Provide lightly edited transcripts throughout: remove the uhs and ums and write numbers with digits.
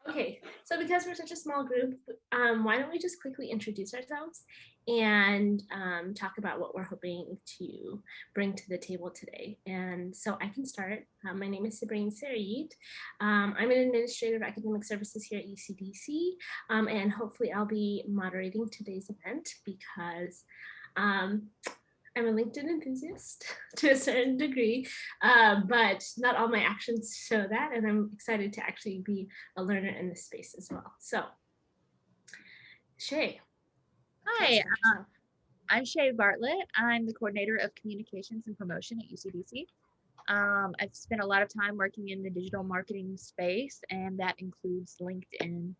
Okay, so because we're such a small group, why don't we just quickly introduce ourselves and talk about what we're hoping to bring to the table today. And so I can start. My name is Sabrine Sarid. I'm an administrator of academic services here at UCDC, and hopefully I'll be moderating today's event because I'm a LinkedIn enthusiast to a certain degree, but not all my actions show that. And I'm excited to actually be a learner in this space as well. So, Shay. Hi, I'm Shay Bartlett. I'm the coordinator of communications and promotion at UCDC. I've spent a lot of time working in the digital marketing space, and that includes LinkedIn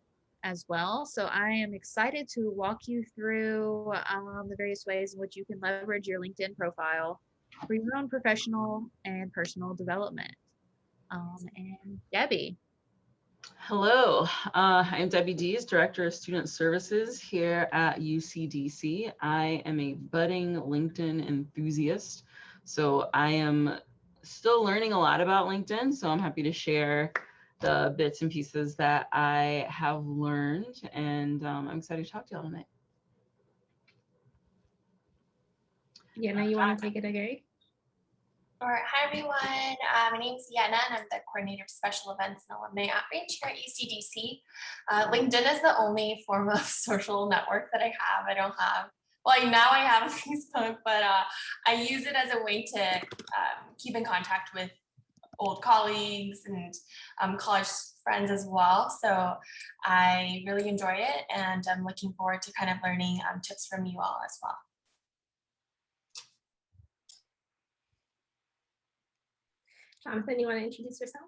as well. So I am excited to walk you through the various ways in which you can leverage your LinkedIn profile for your own professional and personal development. And Debbie. Hello, I'm Debbie Dees, Director of Student Services here at UCDC. I am a budding LinkedIn enthusiast, so I am still learning a lot about LinkedIn, so I'm happy to share the bits and pieces that I have learned, and I'm excited to talk to y'all tonight. Yeah, now you want to take it, Gary? All right, hi everyone. My name is Yenna and I'm the coordinator of special events and alumni outreach here at UCDC. LinkedIn is the only form of social network that I have. I don't have, well, now I have a Facebook, but I use it as a way to keep in contact with old colleagues and college friends as well. So I really enjoy it and I'm looking forward to kind of learning tips from you all as well. Jonathan, you want to introduce yourself?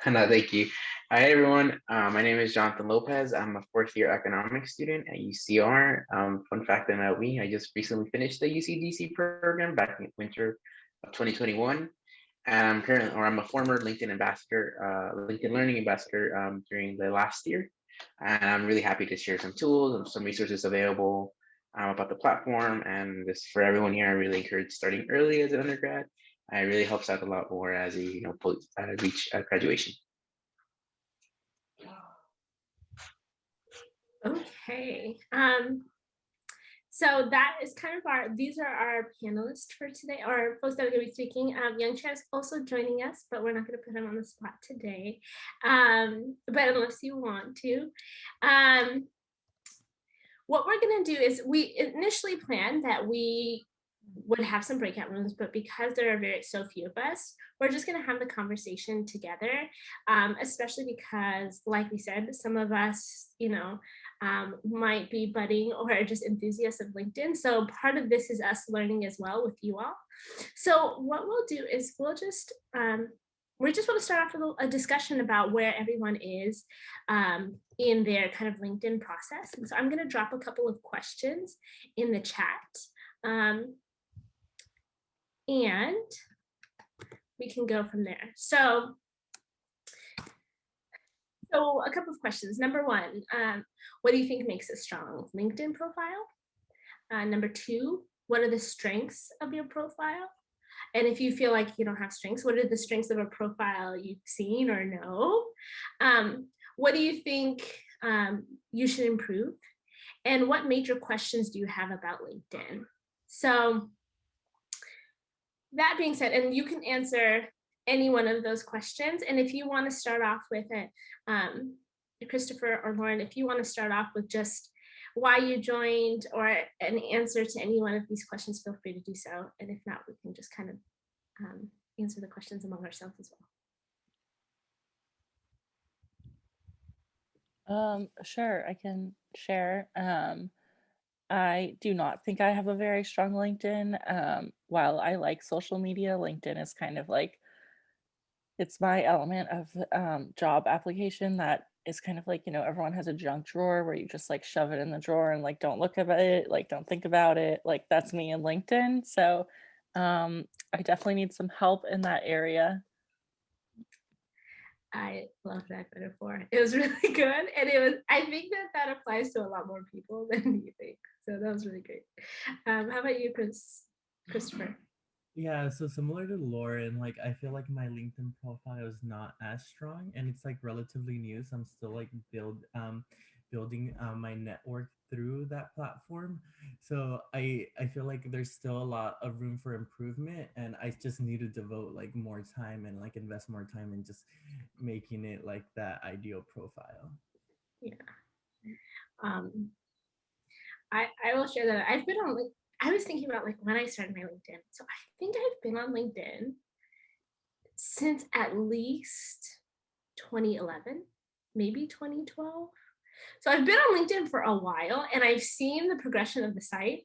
No, thank you. Hi, everyone. My name is Jonathan Lopez. I'm a fourth-year economics student at UCR. Fun fact about me, I just recently finished the UCDC program back in winter of 2021. And I'm a former LinkedIn ambassador, LinkedIn Learning ambassador during the last year. And I'm really happy to share some tools and some resources available about the platform. And this for everyone here, I really encourage starting early as an undergrad. It really helps out a lot more as you reach graduation. Okay. So that is kind of these are our panelists for today, or folks that are going to be speaking. Young Chair is also joining us, but we're not going to put him on the spot today. But unless you want to. What we're going to do is we initially planned that we would have some breakout rooms, but because there are so few of us, we're just going to have the conversation together, especially because, like we said, some of us, might be budding or just enthusiasts of LinkedIn. So part of this is us learning as well with you all. So what we'll do is we just want to start off with a discussion about where everyone is in their kind of LinkedIn process. And so I'm going to drop a couple of questions in the chat. And we can go from there. So a couple of questions. Number one, what do you think makes a strong LinkedIn profile? Number two, what are the strengths of your profile? And if you feel like you don't have strengths, what are the strengths of a profile you've seen or know? What do you think you should improve? And what major questions do you have about LinkedIn? So that being said, and you can answer any one of those questions. And if you want to start off with it, Christopher or Lauren, if you want to start off with just why you joined or an answer to any one of these questions, feel free to do so. And if not, we can just kind of answer the questions among ourselves as well. Sure, I can share. I do not think I have a very strong LinkedIn. While I like social media, LinkedIn is kind of like, it's my element of job application that is kind of like, everyone has a junk drawer where you just like shove it in the drawer and like don't look at it, like don't think about it. Like that's me in LinkedIn. So I definitely need some help in that area. I love that metaphor. It was really good. And I think that applies to a lot more people than you think. So that was really great. How about you, Christopher? Yeah, so similar to Lauren, like I feel like my LinkedIn profile is not as strong and it's like relatively new. So I'm still like building my network through that platform. So I feel like there's still a lot of room for improvement and I just need to devote like more time and like invest more time in just making it like that ideal profile. Yeah. Um, I will share that I've been on like I was thinking about like when I started my LinkedIn. So I think I've been on LinkedIn since at least 2011, maybe 2012. So I've been on LinkedIn for a while and I've seen the progression of the site.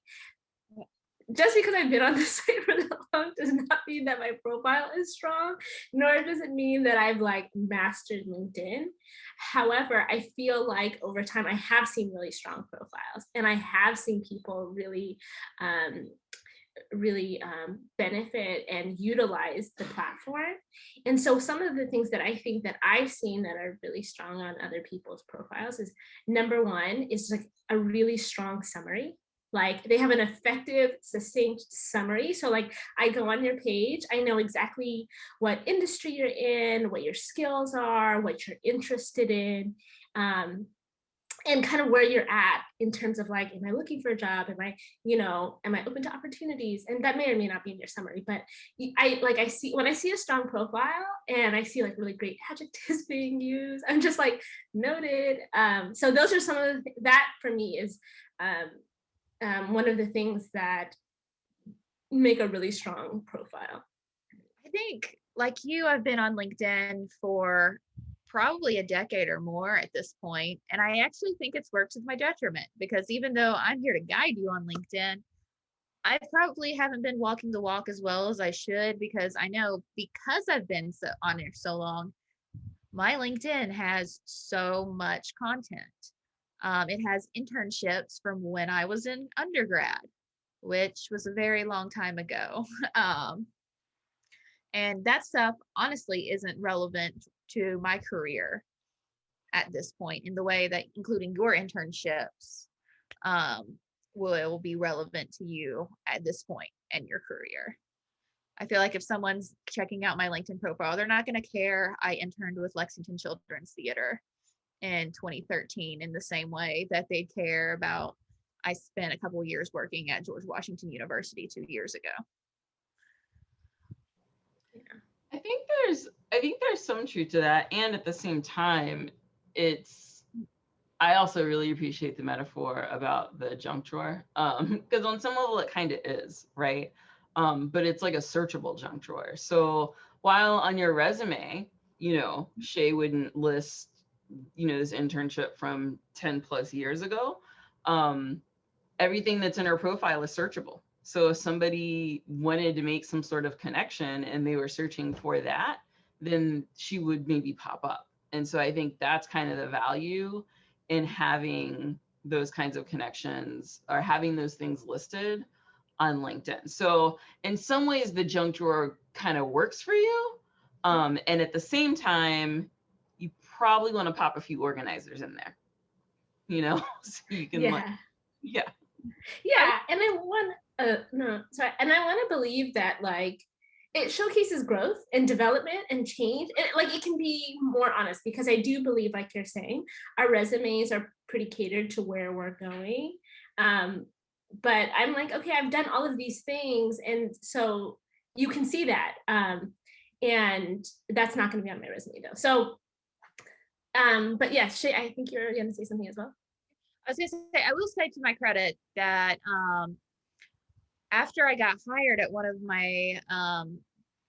Just because I've been on the site for that long does not mean that my profile is strong, nor does it mean that I've like mastered LinkedIn. However, I feel like over time I have seen really strong profiles and I have seen people really benefit and utilize the platform. And so some of the things that I think that I've seen that are really strong on other people's profiles is number one is like a really strong summary. Like they have an effective, succinct summary. So like I go on your page, I know exactly what industry you're in, what your skills are, what you're interested in. And kind of where you're at in terms of like, am I looking for a job? Am I open to opportunities? And that may or may not be in your summary, but I see when I see a strong profile and I see like really great adjectives being used, I'm just like noted. So those are some of that for me is one of the things that make a really strong profile. I think, like you, I've been on LinkedIn for probably a decade or more at this point, and I actually think it's worked to my detriment because even though I'm here to guide you on LinkedIn, I probably haven't been walking the walk as well as I should because I know because I've been on there so long, my LinkedIn has so much content. It has internships from when I was in undergrad, which was a very long time ago. And that stuff honestly isn't relevant to my career at this point in the way that including your internships will be relevant to you at this point in your career. I feel like if someone's checking out my LinkedIn profile, they're not going to care I interned with Lexington Children's Theater in 2013 in the same way that they'd care about I spent a couple years working at George Washington University 2 years ago. Yeah. I think there's some truth to that. And at the same time, I also really appreciate the metaphor about the junk drawer. Because on some level it kind of is, right? But it's like a searchable junk drawer. So while on your resume, Shay wouldn't list, this internship from 10 plus years ago. Everything that's in her profile is searchable. So if somebody wanted to make some sort of connection and they were searching for that, then she would maybe pop up. And so I think that's kind of the value in having those kinds of connections or having those things listed on LinkedIn. So in some ways, the junk drawer kind of works for you. And at the same time, you probably want to pop a few organizers in there, so you can yeah. And I want to believe that like it showcases growth and development and change, and like it can be more honest because I do believe, like you're saying, our resumes are pretty catered to where we're going. But I'm like, okay, I've done all of these things, and so you can see that, and that's not going to be on my resume though. So but yeah, Shay, I think you're going to say something as well. I was going to say, I will say to my credit that after I got hired at one of my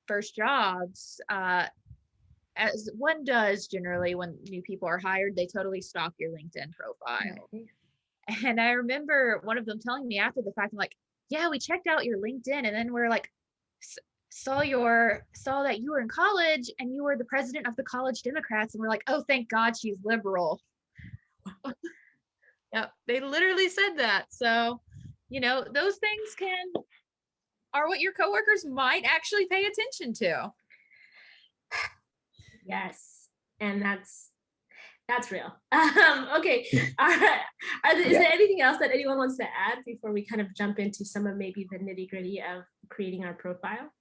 first jobs, as one does generally when new people are hired, they totally stalk your LinkedIn profile. Mm-hmm. And I remember one of them telling me after the fact, I'm like, yeah, we checked out your LinkedIn, and then we're like, saw that you were in college and you were the president of the College Democrats, and we're like, oh, thank God she's liberal. Yep, they literally said that. So, those things are what your coworkers might actually pay attention to. Yes, and that's real. Okay. Is there anything else that anyone wants to add before we kind of jump into some of maybe the nitty gritty of creating our profile?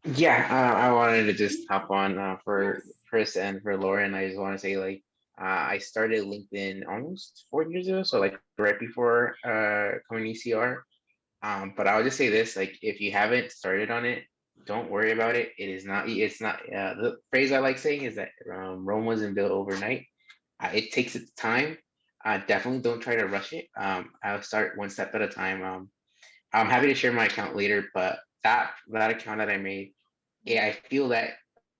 Yeah, I wanted to just hop on for Yes. Chris and for Lauren. I just want to say like I started LinkedIn almost 4 years ago, so like right before coming to ECR. But I'll just say this: like, if you haven't started on it, don't worry about it. It is not. It's not. The phrase I like saying is that Rome wasn't built overnight. It takes its time. Definitely don't try to rush it. I'll start one step at a time. I'm happy to share my account later, but that account that I made, yeah, I feel that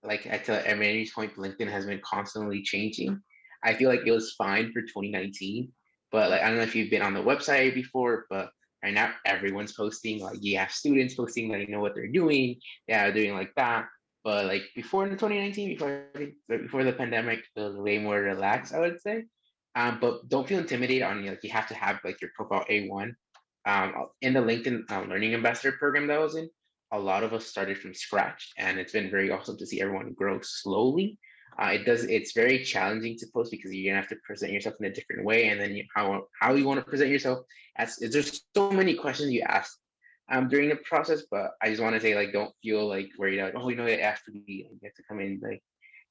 like at Mary's point, LinkedIn has been constantly changing. I feel like it was fine for 2019, but like I don't know if you've been on the website before, but right now everyone's posting. Like you have students posting, like you know what they're doing, yeah, they're doing like that. But like before in 2019, before the pandemic, it was way more relaxed, I would say. But don't feel intimidated on you. Like you have to have like your profile A1. In the LinkedIn Learning Ambassador program that I was in, a lot of us started from scratch, and it's been very awesome to see everyone grow slowly. It's very challenging to post because you're gonna have to present yourself in a different way, and then how you want to present yourself. There's so many questions you ask during the process, but I just want to say like don't feel like worried like, oh, you know, it has to be, you have to come in like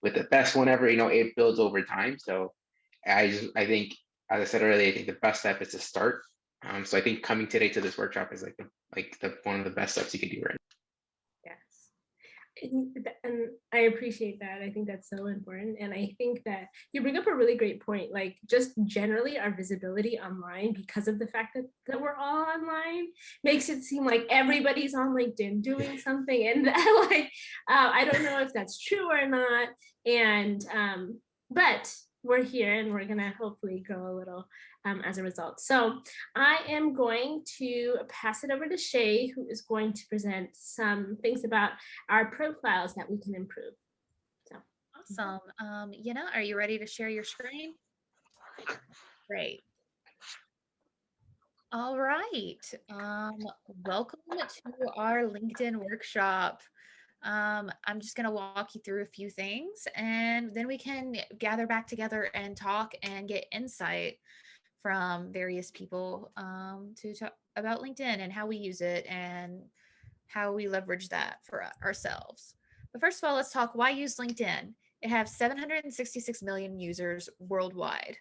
with the best one ever. You know, it builds over time. So I think, as I said earlier, I think the best step is to start. So I think coming today to this workshop is like the one of the best steps you could do right. Yes. And I appreciate that. I think that's so important. And I think that you bring up a really great point. Like just generally our visibility online, because of the fact that we're all online, makes it seem like everybody's on LinkedIn doing something. And like, I don't know if that's true or not. And, but we're here and we're gonna hopefully grow a little as a result. So I am going to pass it over to Shay, who is going to present some things about our profiles that we can improve. So Awesome. Yenna, are you ready to share your screen? Great. All right. Welcome to our LinkedIn workshop. I'm just going to walk you through a few things, and then we can gather back together and talk and get insight from various people to talk about LinkedIn and how we use it and how we leverage that for ourselves. But first of all, let's talk why use LinkedIn. It has 766 million users worldwide.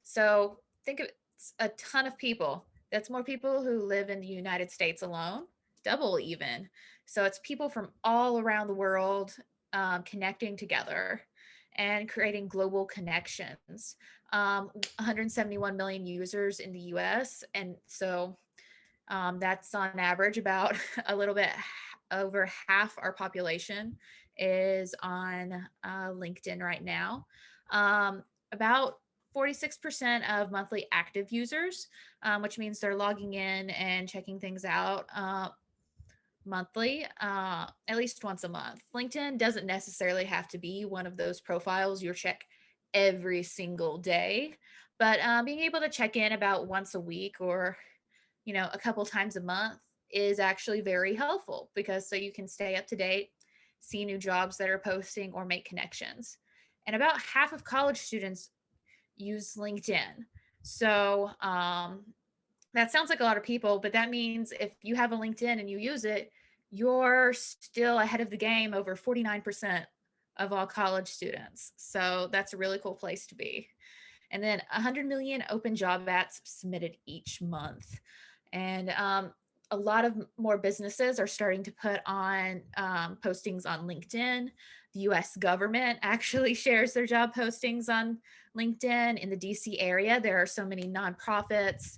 So think of it's a ton of people. That's more people who live in the United States alone, double even. So it's people from all around the world connecting together and creating global connections. 171 million users in the US. And so that's on average about a little bit over half our population is on LinkedIn right now. About 46% of monthly active users, which means they're logging in and checking things out monthly, at least once a month. LinkedIn doesn't necessarily have to be one of those profiles you check every single day, but being able to check in about once a week or a couple times a month is actually very helpful because so you can stay up to date, see new jobs that are posting or make connections. And about half of college students use LinkedIn. So that sounds like a lot of people, but that means if you have a LinkedIn and you use it, you're still ahead of the game over 49% of all college students. So that's a really cool place to be. And then 100 million open job ads submitted each month. And a lot of more businesses are starting to put on postings on LinkedIn. The US government actually shares their job postings on LinkedIn. In the DC area, there are so many nonprofits,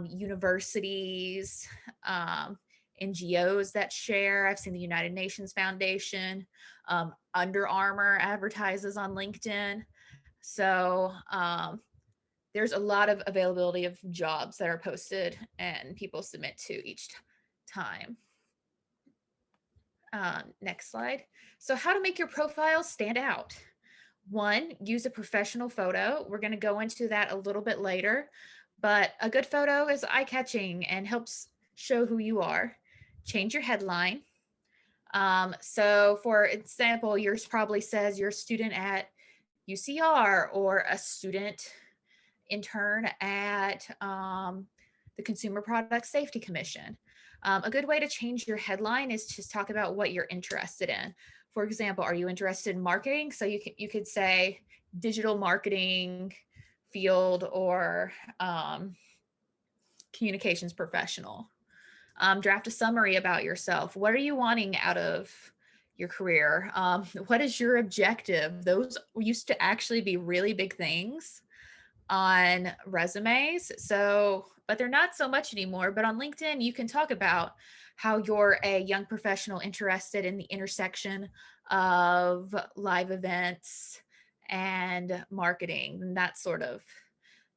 universities, NGOs that share. I've seen the United Nations Foundation, Under Armour advertises on LinkedIn. So there's a lot of availability of jobs that are posted and people submit to each time. Next slide. So how to make your profile stand out. One, use a professional photo. We're going to go into that a little bit later, but a good photo is eye-catching and helps show who you are. Change your headline. So for example, yours probably says you're a student at UCR or a student intern at the Consumer Product Safety Commission. A good way to change your headline is to talk about what you're interested in. For example, are you interested in marketing? So you could say digital marketing field, or communications professional. Draft a summary about yourself. What are you wanting out of your career? What is your objective? Those used to actually be really big things on resumes. So, but they're not so much anymore. But on LinkedIn, you can talk about how you're a young professional interested in the intersection of live events and marketing and that sort of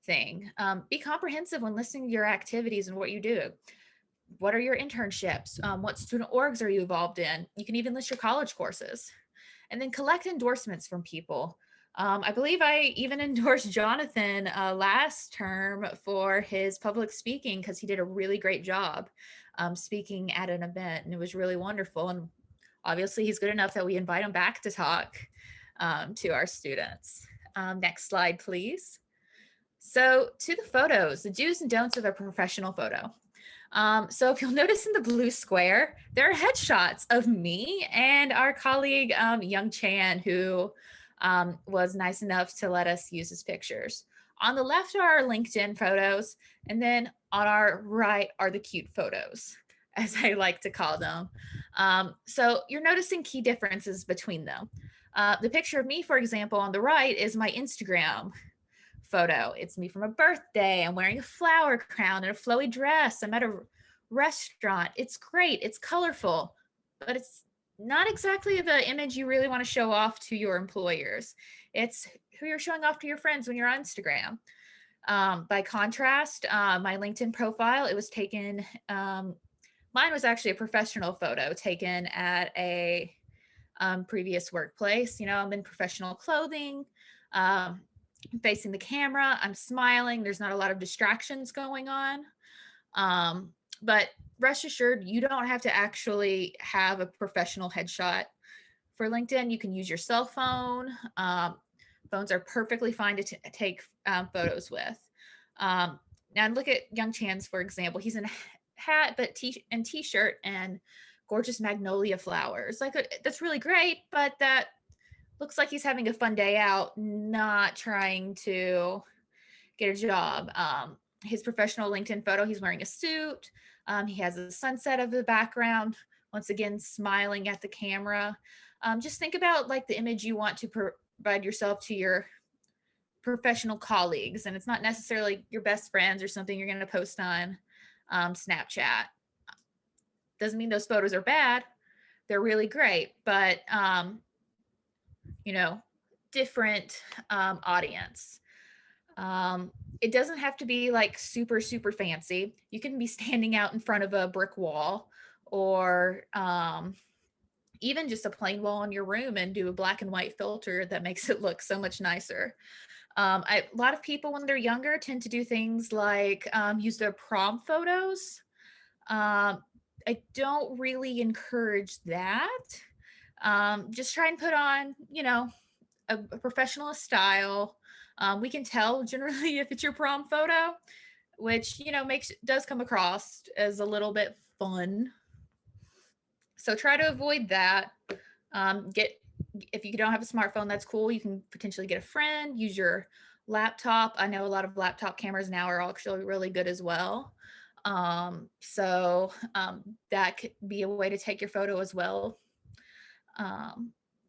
thing. Be comprehensive when listing your activities and what you do. What are your internships? What student orgs are you involved in? You can even list your college courses. And then collect endorsements from people. I believe I even endorsed Jonathan last term for his public speaking because he did a really great job speaking at an event, and it was really wonderful. And obviously he's good enough that we invite him back to talk to our students. Next slide, please. So to the photos, the do's and don'ts of a professional photo. So if you'll notice in the blue square, there are headshots of me and our colleague, Young Chan, who was nice enough to let us use his pictures. On the left are our LinkedIn photos, and then on our right are the cute photos, as I like to call them. So you're noticing key differences between them. The picture of me, for example, on the right is my Instagram photo. It's me from a birthday. I'm wearing a flower crown and a flowy dress. I'm at a restaurant. It's great. It's colorful, but it's not exactly the image you really want to show off to your employers. It's who you're showing off to your friends when you're on Instagram. By contrast, my LinkedIn profile, it was taken, mine was actually a professional photo taken at a previous workplace. You know, I'm in professional clothing. Facing the camera, I'm smiling. There's not a lot of distractions going on. But rest assured, you don't have to actually have a professional headshot. For LinkedIn, you can use your cell phone. Phones are perfectly fine to take photos with. Now look at Young Chan's, for example. He's in a hat, but t-shirt and gorgeous magnolia flowers. Like, that's really great, but that looks like he's having a fun day out, not trying to get a job. His professional LinkedIn photo, he's wearing a suit. He has a sunset of the background, once again, smiling at the camera. Just think about like the image you want to provide yourself to your professional colleagues. And it's not necessarily your best friends or something you're going to post on Snapchat. Doesn't mean those photos are bad. They're really great, but you know, different audience. It doesn't have to be like super, super fancy. You can be standing out in front of a brick wall, or even just a plain wall in your room and do a black and white filter that makes it look so much nicer. A lot of people when they're younger tend to do things like use their prom photos. I don't really encourage that. Just try and put on, you know, a professional style. We can tell generally if it's your prom photo, which, you know, does come across as a little bit fun. So try to avoid that. If you don't have a smartphone, that's cool. You can potentially get a friend, use your laptop. I know a lot of laptop cameras now are actually really good as well. So that could be a way to take your photo as well.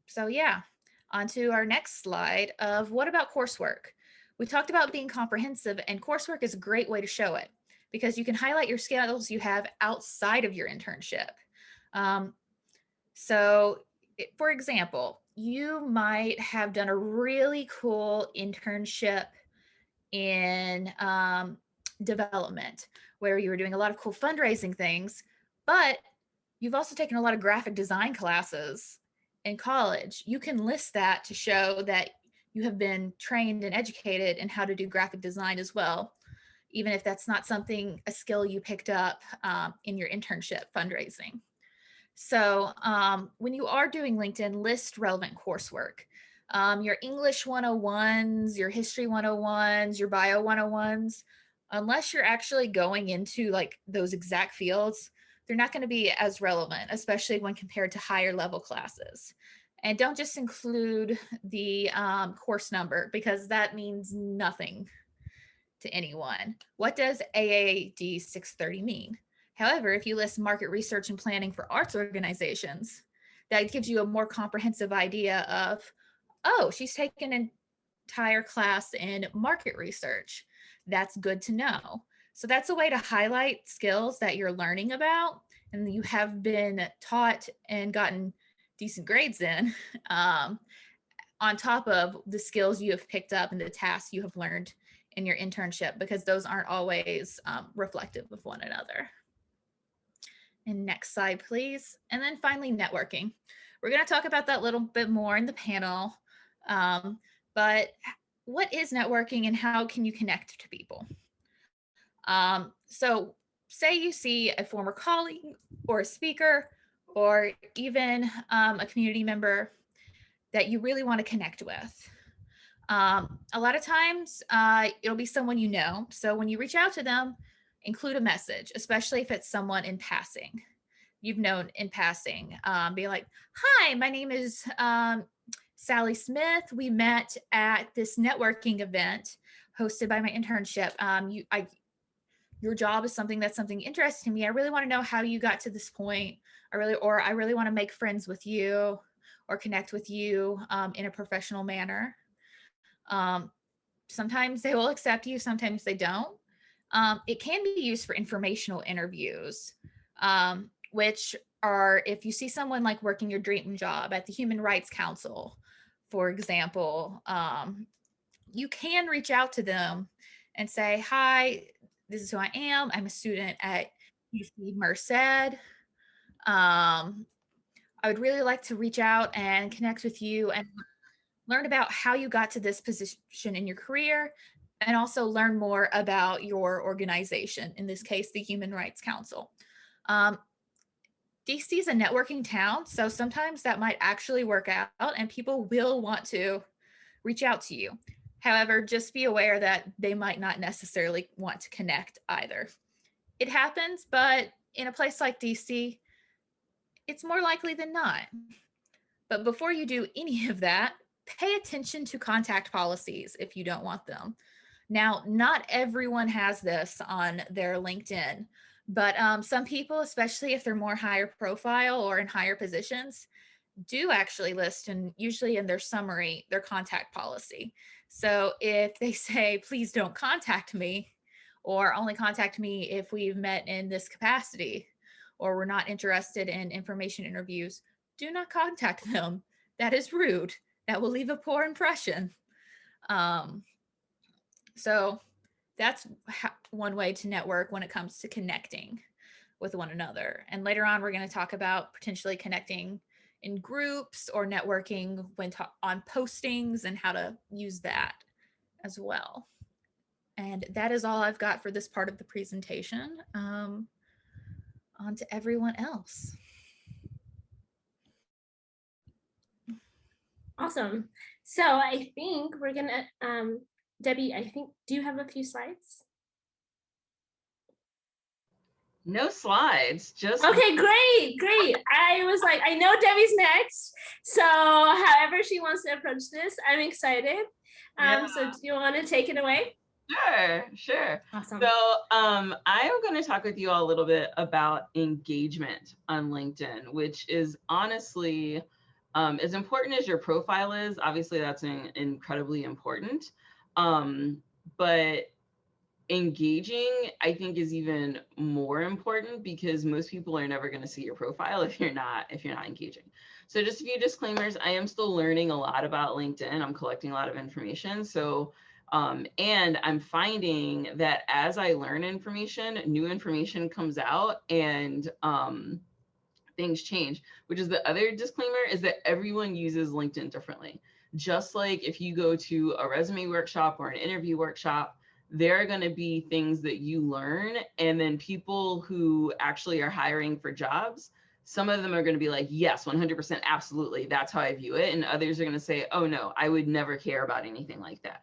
So yeah, on to our next slide of what about coursework? We talked about being comprehensive, and coursework is a great way to show it because you can highlight your skills you have outside of your internship. For example, you might have done a really cool internship in development where you were doing a lot of cool fundraising things, but you've also taken a lot of graphic design classes in college. You can list that to show that you have been trained and educated in how to do graphic design as well, even if that's not a skill you picked up in your internship fundraising. So when you are doing LinkedIn, list relevant coursework. Your English 101s, your history 101s, your bio 101s, unless you're actually going into like those exact fields, they're not going to be as relevant, especially when compared to higher level classes. And don't just include the course number, because that means nothing to anyone. What does AAD 630 mean? However, if you list market research and planning for arts organizations, that gives you a more comprehensive idea of, oh, she's taken an entire class in market research. That's good to know. So that's a way to highlight skills that you're learning about and you have been taught and gotten decent grades in, on top of the skills you have picked up and the tasks you have learned in your internship, because those aren't always reflective of one another. And next slide, please. And then finally, networking. We're going to talk about that a little bit more in the panel. But what is networking and how can you connect to people? So say you see a former colleague or a speaker or even a community member that you really want to connect with. A lot of times it'll be someone you know. So when you reach out to them, include a message, especially if it's someone in passing. You've known in passing. Be like, hi, my name is Sally Smith. We met at this networking event hosted by my internship. Your job is something interesting to me. I really want to know how you got to this point. I really want to make friends with you or connect with you in a professional manner. Sometimes they will accept you, sometimes they don't. It can be used for informational interviews, which are if you see someone like working your dream job at the Human Rights Council, for example, you can reach out to them and say, hi, this is who I am. I'm a student at UC Merced. I would really like to reach out and connect with you and learn about how you got to this position in your career, and also learn more about your organization, in this case, the Human Rights Council. DC is a networking town, so sometimes that might actually work out and people will want to reach out to you. However, just be aware that they might not necessarily want to connect either. It happens, but in a place like DC, it's more likely than not. But before you do any of that, pay attention to contact policies if you don't want them. Now, not everyone has this on their LinkedIn, but some people, especially if they're more higher profile or in higher positions, do actually list, and usually in their summary, their contact policy. So if they say, please don't contact me, or only contact me if we've met in this capacity, or we're not interested in information interviews, do not contact them. That is rude. That will leave a poor impression. So that's one way to network when it comes to connecting with one another. And later on, we're going to talk about potentially connecting in groups or networking when on postings and how to use that as well. And that is all I've got for this part of the presentation. On to everyone else. Awesome. So I think we're gonna, Debbie, do you have a few slides? No slides, just okay, great. I was like, I know Debbie's next, so however she wants to approach this, I'm excited. So do you want to take it away? Sure. Awesome. So I am going to talk with you all a little bit about engagement on LinkedIn, which is honestly as important as your profile is. Obviously, that's incredibly important. But engaging, I think, is even more important because most people are never going to see your profile if you're not engaging. So just a few disclaimers. I am still learning a lot about LinkedIn. I'm collecting a lot of information. So and I'm finding that as I learn information, new information comes out and things change, which is the other disclaimer, is that everyone uses LinkedIn differently. Just like if you go to a resume workshop or an interview workshop, there are going to be things that you learn, and then people who actually are hiring for jobs, some of them are going to be like, yes, 100%, absolutely, that's how I view it. And others are going to say, oh no, I would never care about anything like that.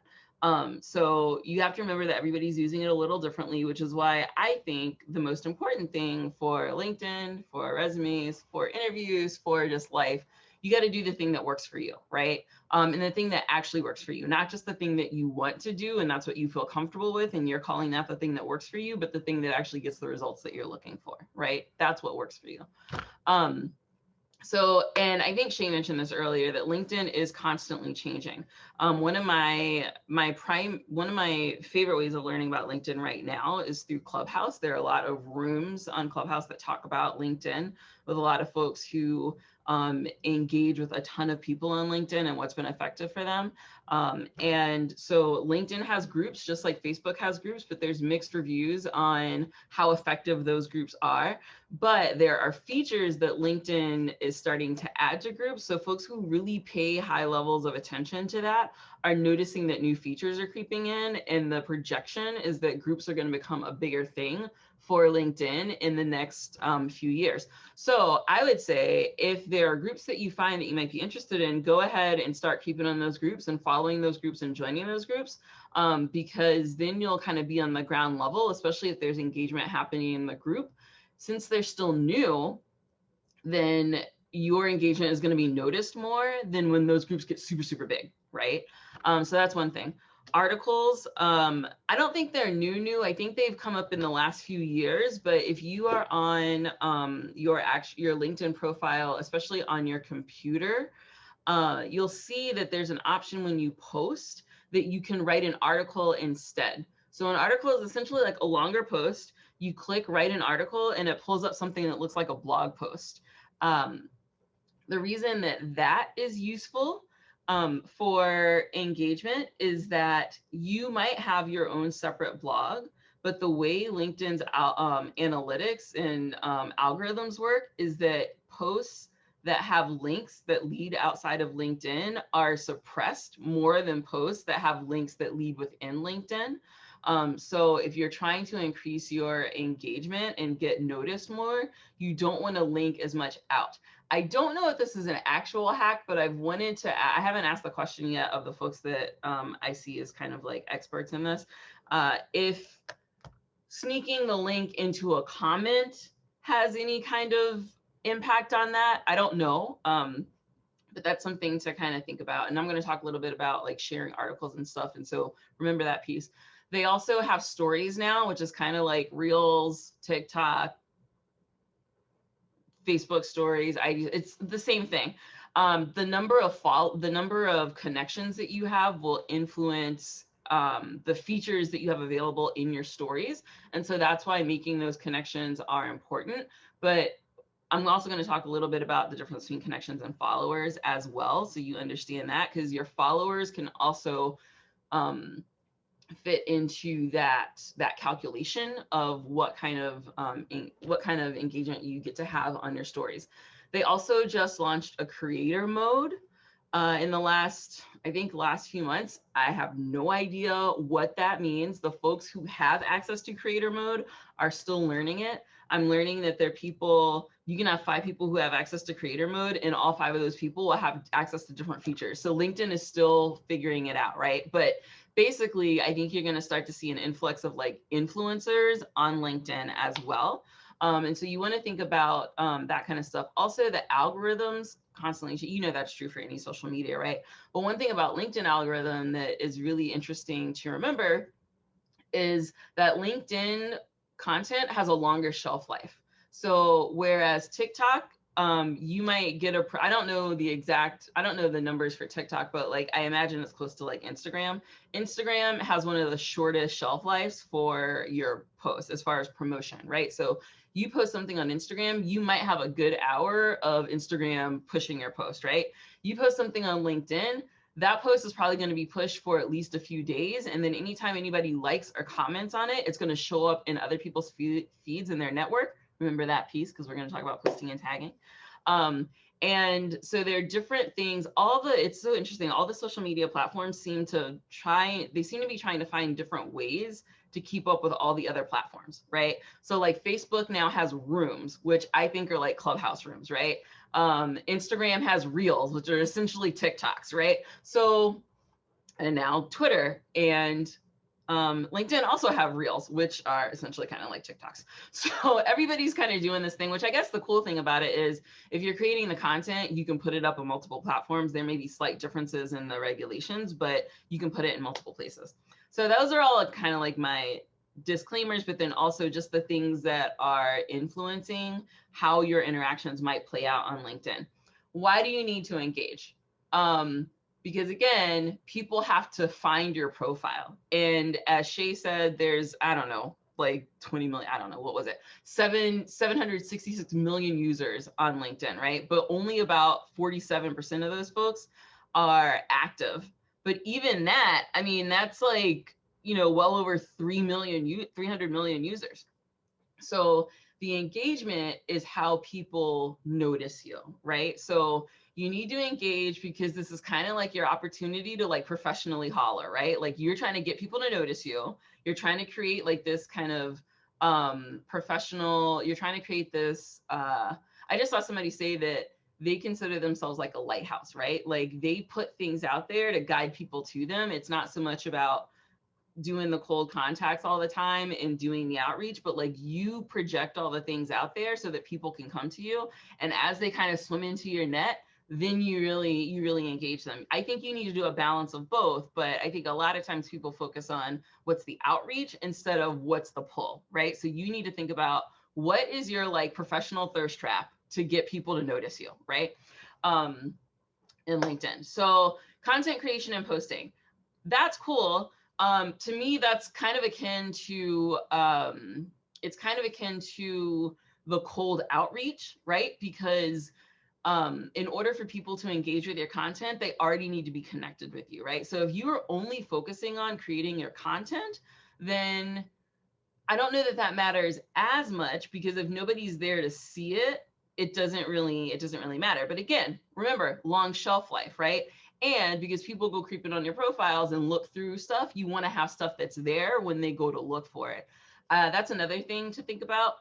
So you have to remember that everybody's using it a little differently, which is why I think the most important thing for LinkedIn, for resumes, for interviews, for just life, you got to do the thing that works for you, right? And the thing that actually works for you, not just the thing that you want to do and that's what you feel comfortable with and you're calling that the thing that works for you, but the thing that actually gets the results that you're looking for, right? That's what works for you. So, and I think Shay mentioned this earlier, that LinkedIn is constantly changing. One of my favorite ways of learning about LinkedIn right now is through Clubhouse. There are a lot of rooms on Clubhouse that talk about LinkedIn with a lot of folks who engage with a ton of people on LinkedIn and what's been effective for them. And so LinkedIn has groups just like Facebook has groups, but there's mixed reviews on how effective those groups are. But there are features that LinkedIn is starting to add to groups. So folks who really pay high levels of attention to that are noticing that new features are creeping in. And the projection is that groups are going to become a bigger thing for LinkedIn in the next few years. So I would say if there are groups that you find that you might be interested in, go ahead and start keeping on those groups and following those groups and joining those groups, because then you'll kind of be on the ground level, especially if there's engagement happening in the group. Since they're still new, then your engagement is going to be noticed more than when those groups get super, super big, right? So that's one thing. Articles, I don't think they're new. I think they've come up in the last few years, but if you are on your LinkedIn profile, especially on your computer, you'll see that there's an option when you post that you can write an article instead. So an article is essentially like a longer post. You click write an article and it pulls up something that looks like a blog post. The reason that is useful for engagement is that you might have your own separate blog, but the way LinkedIn's analytics and algorithms work is that posts that have links that lead outside of LinkedIn are suppressed more than posts that have links that lead within LinkedIn. So if you're trying to increase your engagement and get noticed more, you don't want to link as much out. I don't know if this is an actual hack, but I haven't asked the question yet of the folks that I see as kind of like experts in this. If sneaking the link into a comment has any kind of impact on that, I don't know. But that's something to kind of think about. And I'm going to talk a little bit about like sharing articles and stuff. And so remember that piece. They also have stories now, which is kind of like Reels, TikTok, Facebook stories. It's the same thing. The number of connections that you have will influence the features that you have available in your stories. And so that's why making those connections are important. But I'm also going to talk a little bit about the difference between connections and followers as well. So you understand that, because your followers can also fit into that calculation of what kind of engagement you get to have on your stories. They also just launched a creator mode in the last few months. I have no idea what that means. The folks who have access to creator mode are still learning it. I'm learning that there are people, you can have 5 people who have access to creator mode, and all 5 of those people will have access to different features. So LinkedIn is still figuring it out, right? But basically, I think you're going to start to see an influx of like influencers on LinkedIn as well. And so you want to think about that kind of stuff. Also, the algorithms constantly, that's true for any social media, right? But one thing about LinkedIn algorithm that is really interesting to remember is that LinkedIn content has a longer shelf life. So whereas TikTok, you might get I don't know the numbers for TikTok, but like I imagine it's close to like Instagram. Instagram has one of the shortest shelf lives for your posts as far as promotion, right? So you post something on Instagram, you might have a good hour of Instagram pushing your post, right? You post something on LinkedIn, that post is probably going to be pushed for at least a few days. And then anytime anybody likes or comments on it, it's going to show up in other people's feeds in their network. Remember that piece, because we're going to talk about posting and tagging. And so there are different things. It's so interesting. All the social media platforms seem to be trying to find different ways to keep up with all the other platforms, right? So like Facebook now has rooms, which I think are like Clubhouse rooms, right? Instagram has Reels, which are essentially TikToks, right? So and now Twitter and LinkedIn also have Reels, which are essentially kind of like TikToks. So everybody's kind of doing this thing, which I guess the cool thing about it is if you're creating the content, you can put it up on multiple platforms. There may be slight differences in the regulations, but you can put it in multiple places. So those are all kind of like my disclaimers, but then also just the things that are influencing how your interactions might play out on LinkedIn. Why do you need to engage? Because again, people have to find your profile. And as Shay said, there's, I don't know, like 20 million, I don't know, what was it? 766 million users on LinkedIn, right? But only about 47% of those folks are active. But even that, I mean, that's like, you know, well over 300 million users. So the engagement is how people notice you, right? So you need to engage because this is kind of like your opportunity to like professionally holler, right? Like you're trying to get people to notice you. You're trying to create like this kind of professional, you're trying to create this, I just saw somebody say that they consider themselves like a lighthouse, right? Like they put things out there to guide people to them. It's not so much about doing the cold contacts all the time and doing the outreach, but like you project all the things out there so that people can come to you. And as they kind of swim into your net, then you really engage them. I think you need to do a balance of both, but I think a lot of times people focus on what's the outreach instead of what's the pull, right? So you need to think about what is your like professional thirst trap to get people to notice you, right? In LinkedIn. So content creation and posting, that's cool. To me, that's kind of akin to it's kind of akin to the cold outreach, right? Because in order for people to engage with your content, they already need to be connected with you, right? So if you are only focusing on creating your content, then I don't know that that matters as much, because if nobody's there to see it, it doesn't really matter. But again, remember, long shelf life, right? And because people go creeping on your profiles and look through stuff, you want to have stuff that's there when they go to look for it. That's another thing to think about.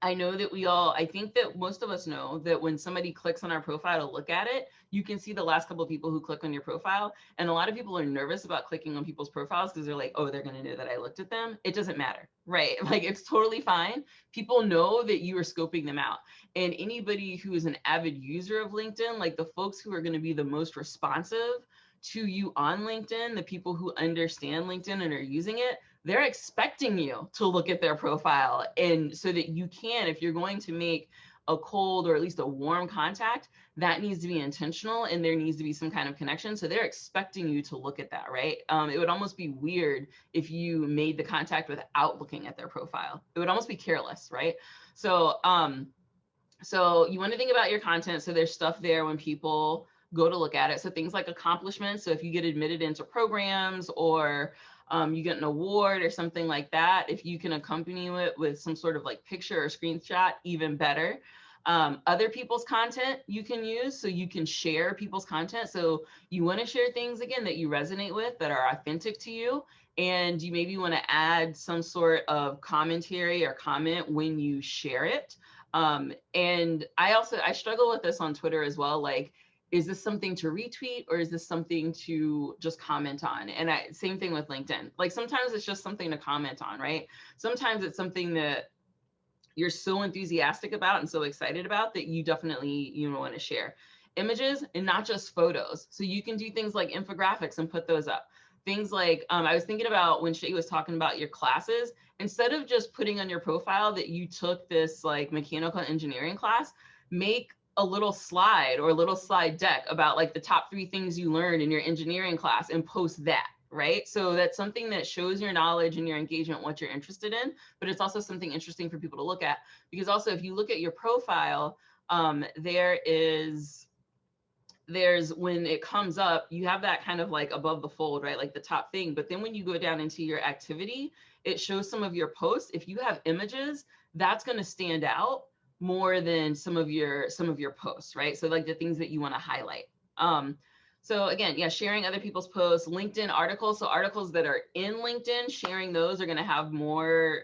I know that I think that most of us know that when somebody clicks on our profile to look at it, you can see the last couple of people who click on your profile. And a lot of people are nervous about clicking on people's profiles because they're like, oh, they're going to know that I looked at them. It doesn't matter, right? Like it's totally fine. People know that you are scoping them out. And anybody who is an avid user of LinkedIn, like the folks who are going to be the most responsive to you on LinkedIn, the people who understand LinkedIn and are using it, they're expecting you to look at their profile. And so that you can, if you're going to make a cold or at least a warm contact, that needs to be intentional and there needs to be some kind of connection. So they're expecting you to look at that, right? It would almost be weird if you made the contact without looking at their profile. It would almost be careless, right? So you want to think about your content. So there's stuff there when people go to look at it. So things like accomplishments. So if you get admitted into programs or you get an award or something like that, if you can accompany it with some sort of like picture or screenshot, even better. Other people's content you can use, so you can share people's content. So you want to share things, again, that you resonate with, that are authentic to you. And you maybe want to add some sort of commentary or comment when you share it. And I struggle with this on Twitter as well. Like, is this something to retweet or is this something to just comment on? And same thing with LinkedIn. Like sometimes it's just something to comment on, right? Sometimes it's something that you're so enthusiastic about and so excited about that you definitely want to share. Images and not just photos. So you can do things like infographics and put those up. Things like, I was thinking about when Shay was talking about your classes, instead of just putting on your profile that you took this like mechanical engineering class, make a little slide or a little slide deck about like the top 3 things you learned in your engineering class and post that, right? So that's something that shows your knowledge and your engagement, what you're interested in, but it's also something interesting for people to look at. Because also if you look at your profile, there's when it comes up, you have that kind of like above the fold, right? Like the top thing. But then when you go down into your activity, it shows some of your posts. If you have images, that's going to stand out more than some of your posts, right? So like the things that you want to highlight. So again, yeah, sharing other people's posts, LinkedIn articles. So articles that are in LinkedIn, sharing those are going to have more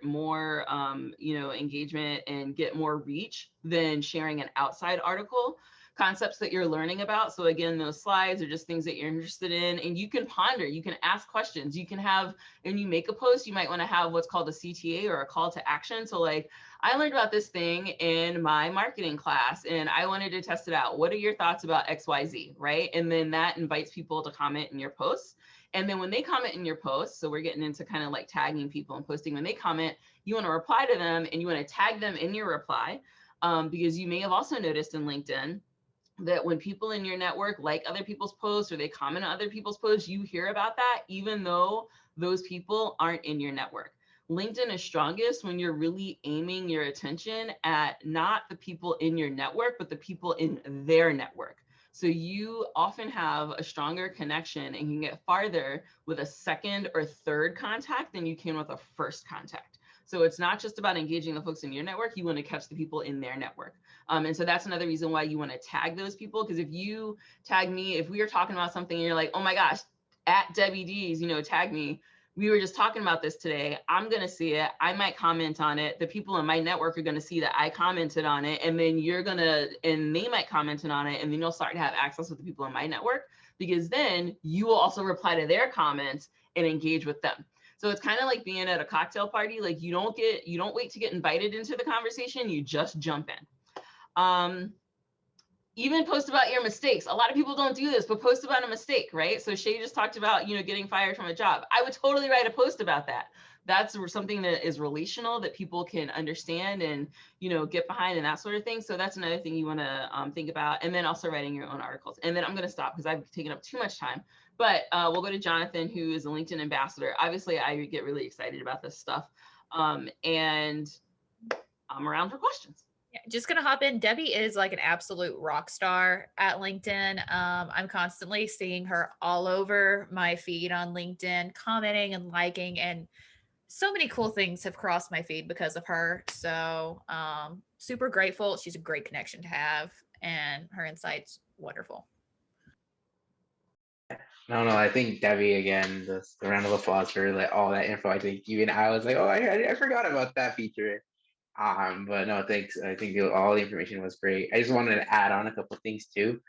engagement and get more reach than sharing an outside article. concepts that you're learning about. So again, those slides are just things that you're interested in, and you can ponder, you can ask questions, you can have, when you make a post, you might want to have what's called a CTA or a call to action. So like, I learned about this thing in my marketing class and I wanted to test it out. What are your thoughts about XYZ, right? And then that invites people to comment in your posts. And then when they comment in your posts, so we're getting into kind of like tagging people and posting, when they comment, you want to reply to them and you want to tag them in your reply, because you may have also noticed in LinkedIn that when people in your network like other people's posts or they comment on other people's posts, you hear about that even though those people aren't in your network. LinkedIn is strongest when you're really aiming your attention at not the people in your network, but the people in their network. So you often have a stronger connection and can get farther with a second or third contact than you can with a first contact. So it's not just about engaging the folks in your network, you want to catch the people in their network. And so that's another reason why you want to tag those people. Because if you tag me, if we are talking about something and you're like, oh my gosh, at Debbie D's, you know, tag me. We were just talking about this today. I'm going to see it. I might comment on it. The people in my network are going to see that I commented on it. And then you're going to, and they might comment on it. And then you'll start to have access with the people in my network, because then you will also reply to their comments and engage with them. So it's kind of like being at a cocktail party. Like you don't wait to get invited into the conversation. You just jump in. Even post about your mistakes. A lot of people don't do this, but post about a mistake, right? So Shay just talked about, you know, getting fired from a job. I would totally write a post about that. That's something that is relational, that people can understand and, you know, get behind and that sort of thing. So that's another thing you want to think about. And then also writing your own articles. And then I'm going to stop because I've taken up too much time. But we'll go to Jonathan, who is a LinkedIn ambassador. Obviously, I get really excited about this stuff. And I'm around for questions. Yeah, just gonna hop in. Debbie is like an absolute rock star at LinkedIn. I'm constantly seeing her all over my feed on LinkedIn, commenting and liking, and so many cool things have crossed my feed because of her. So super grateful. She's a great connection to have, and her insights wonderful. No, I think Debbie again, just a round of applause for like all that info. I think even I was like, oh, I forgot about that feature. But no, thanks. I think all the information was great. I just wanted to add on a couple of things too.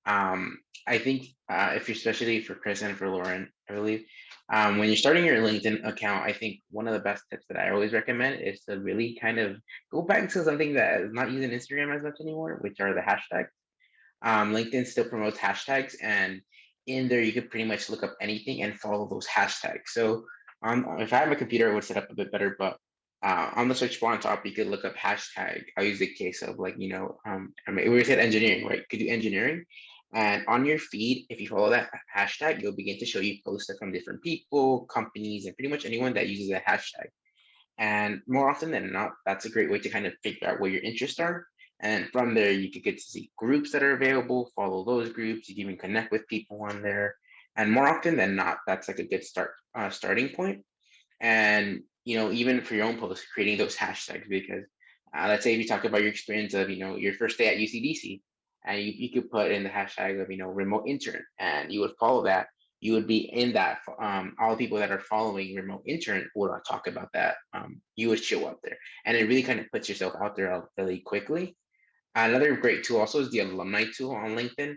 I think if you're, especially for Chris and for Lauren, I believe, when you're starting your LinkedIn account, I think one of the best tips that I always recommend is to really kind of go back to something that is not using Instagram as much anymore, which are the hashtags. LinkedIn still promotes hashtags, and in there you could pretty much look up anything and follow those hashtags. So if I have a computer, it would set up a bit better, but on the search bar on top, you could look up hashtag. I'll use the case of like, I mean, we said engineering, right? Could do engineering. And on your feed, if you follow that hashtag, you'll begin to show you posts from different people, companies, and pretty much anyone that uses a hashtag. And more often than not, that's a great way to kind of figure out where your interests are. And from there, you could get to see groups that are available, follow those groups. You can even connect with people on there. And more often than not, that's like a good starting point. And even for your own posts, creating those hashtags, because let's say if you talk about your experience of your first day at UCDC, and you could put in the hashtag of remote intern, and you would follow that. You would be in that. All the people that are following remote intern would talk about that. You would show up there, and it really kind of puts yourself out there really quickly. Another great tool also is the alumni tool on LinkedIn.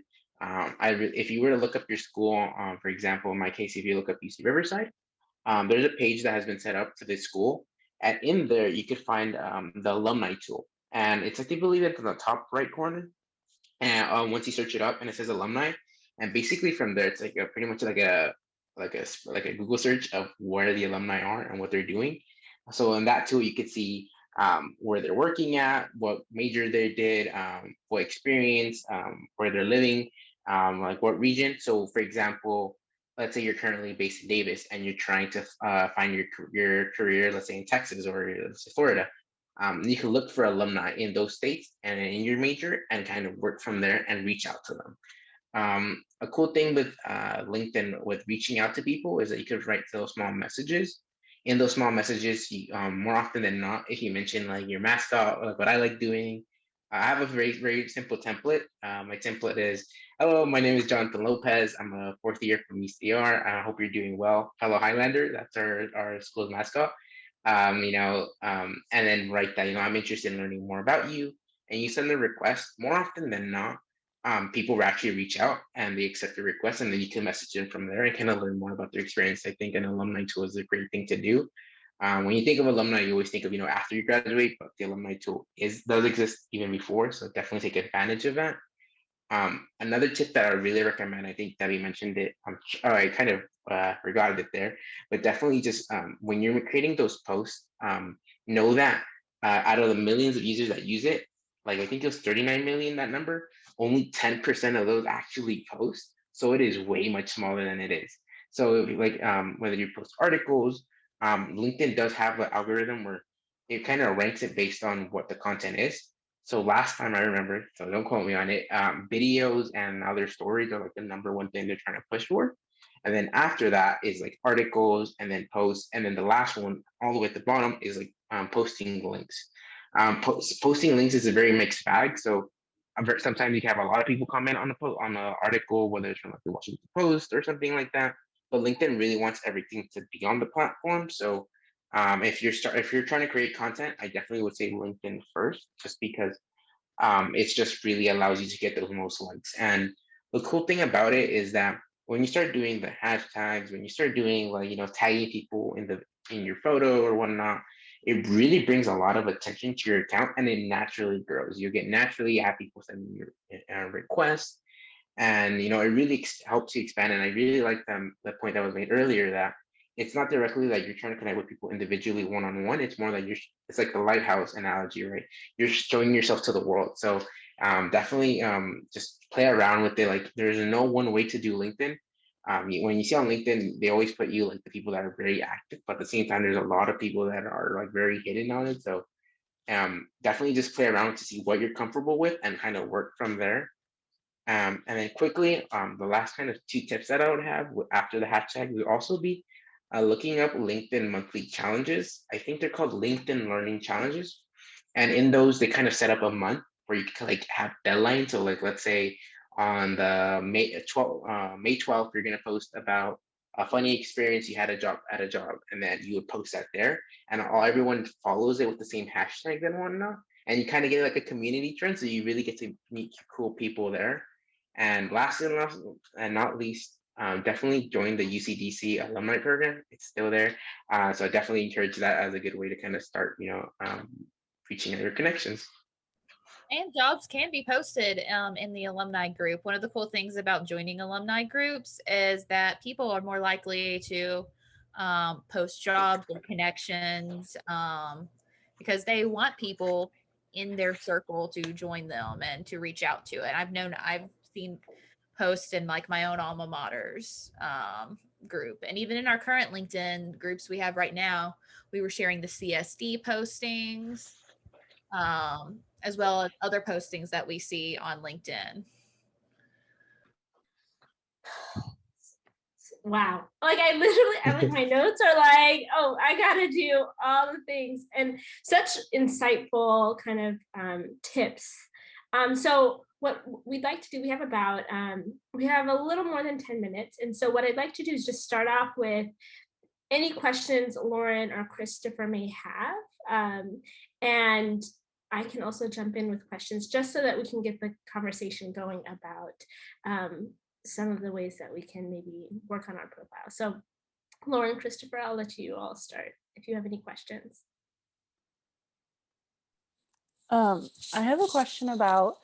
If you were to look up your school, for example, in my case, if you look up UC Riverside, there's a page that has been set up for this school, and in there you could find the alumni tool, and it's I believe it's in the top right corner. And once you search it up, and it says alumni, and basically from there it's like pretty much like a Google search of where the alumni are and what they're doing. So in that tool, you could see where they're working at, what major they did, what experience, where they're living, like what region. So for example, let's say you're currently based in Davis and you're trying to find your career, let's say in Texas or let's say Florida. You can look for alumni in those states and in your major and kind of work from there and reach out to them. A cool thing with LinkedIn with reaching out to people is that you could write those small messages. In those small messages, more often than not, if you mention like your mascot, like what I like doing, I have a very, very simple template. My template is, hello, my name is Jonathan Lopez. I'm a fourth year from UCR. I hope you're doing well. Fellow Highlander, that's our school's mascot. And then write that, I'm interested in learning more about you. And you send the request. More often than not, people will actually reach out and they accept your request, and then you can message them from there and kind of learn more about their experience. I think an alumni tool is a great thing to do. When you think of alumni, you always think of, after you graduate, but the alumni tool does exist even before, so definitely take advantage of that. Another tip that I really recommend, I think Debbie mentioned it, I kind of forgot it there, but definitely just when you're creating those posts, know that out of the millions of users that use it, like I think it was 39 million, that number, only 10% of those actually post. So it is way much smaller than it is. So like whether you post articles, LinkedIn does have an algorithm where it kind of ranks it based on what the content is. So last time I remember, so don't quote me on it, videos and other stories are like the number one thing they're trying to push for. And then after that is like articles and then posts. And then the last one, all the way at the bottom, is like posting links. Posting links is a very mixed bag. So sometimes you can have a lot of people comment on the article, whether it's from like the Washington Post or something like that. But LinkedIn really wants everything to be on the platform. So if you're trying to create content, I definitely would say LinkedIn first, just because it's just really allows you to get those most likes. And the cool thing about it is that when you start doing the hashtags, when you start doing like tagging people in your photo or whatnot, it really brings a lot of attention to your account, and it naturally grows. You naturally have people sending your requests, and it really helps you expand. And I really like the point that was made earlier, that it's not directly like you're trying to connect with people individually one-on-one. It's more like it's like the lighthouse analogy, right? You're showing yourself to the world. So definitely just play around with it. Like there's no one way to do LinkedIn. When you see on LinkedIn, they always put you like the people that are very active, but at the same time there's a lot of people that are like very hidden on it. So definitely just play around to see what you're comfortable with and kind of work from there. And then quickly, the last kind of two tips that I would have after the hashtag would also be looking up LinkedIn monthly challenges. I think they're called LinkedIn Learning Challenges. And in those, they kind of set up a month where you can like have deadlines. So like, let's say on the May 12th, you're going to post about a funny experience you had at a job, and then you would post that there, and everyone follows it with the same hashtag and whatnot. And you kind of get like a community trend, so you really get to meet cool people there. And last and not least, definitely join the UCDC alumni program. It's still there. So I definitely encourage that as a good way to kind of start, reaching out your connections. And jobs can be posted in the alumni group. One of the cool things about joining alumni groups is that people are more likely to post jobs and connections because they want people in their circle to join them and to reach out to it. I've seen posts in like my own alma mater's group, and even in our current LinkedIn groups we have right now, we were sharing the CSD postings as well as other postings that we see on LinkedIn. Wow. Like I like my notes are like, oh, I gotta do all the things, and such insightful kind of tips. So what we'd like to do, we have a little more than 10 minutes. And so what I'd like to do is just start off with any questions Lauren or Christopher may have. And I can also jump in with questions just so that we can get the conversation going about some of the ways that we can maybe work on our profile. So Lauren, Christopher, I'll let you all start if you have any questions. I have a question about